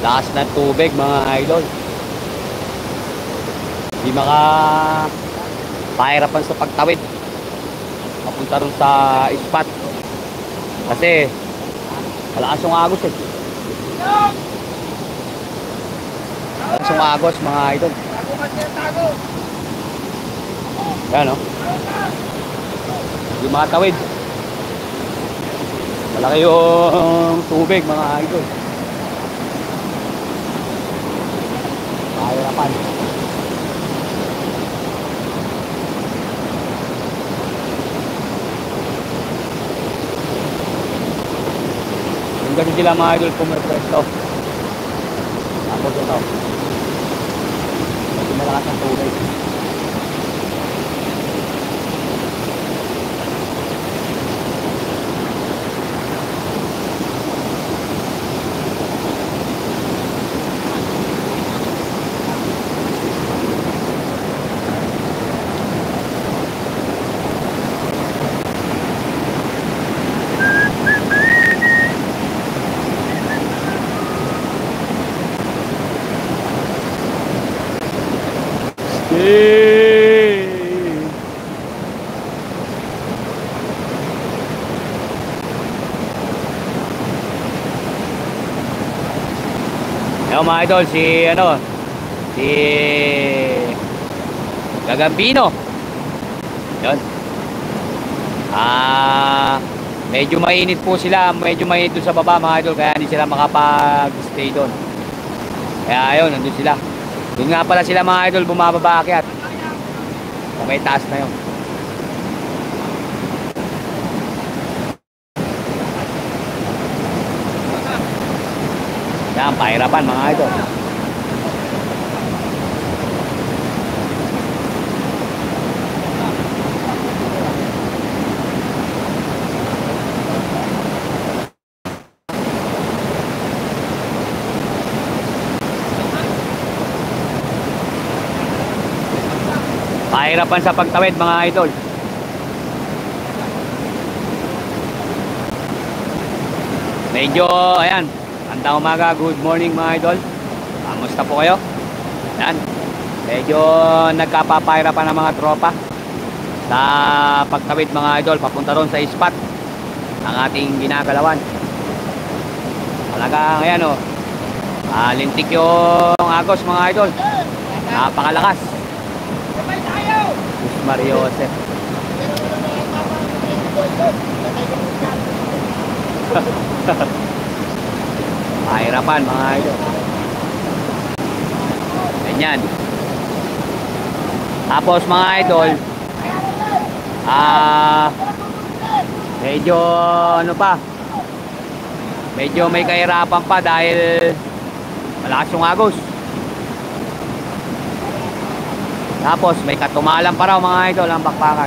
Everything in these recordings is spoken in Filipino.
Lakas ng tubig mga idol. Hindi pahirapan sa pagtawid papunta rin sa spot kasi malakas yung agos eh. Malakas yung agos mga idol. Yan o. Hindi makatawid. Malaki yung tubig mga idol. Pahirapan. Kasi sila mga idol pumerpresto. Tapos ito. Kasi malakas ang tubig. Yo mga idol, si Gagambino. Yun. Medyo mainit po sila, medyo mainit doon sa baba mga idol, kaya hindi sila makapag-stay doon. Kaya ayun, nandun sila. Doon nga pala sila mga idol, bumababa akyat. Kung may taas na yun. Yan, pahirapan mga idol. Pahirapan sa pagtawid mga idol. Medyo, ayan, andang umaga, good morning mga idol. Kamusta po kayo? Ayan, medyo nagkapapahirapan ng mga tropa sa pagtawid mga idol, papunta ron sa spot ang ating ginagalawan. Talagang, ayan o, lintik yung agos mga idol. Napakalakas. Mario Joseph. Mahirapan mga idol. Ganyan. Tapos mga idol, medyo ano pa, medyo may kahirapan pa dahil malakas yung agos. Tapos may katumalan pa raw mga idol ang bakbakan.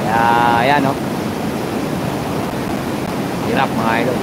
Kaya ayan o. Hirap mga idol.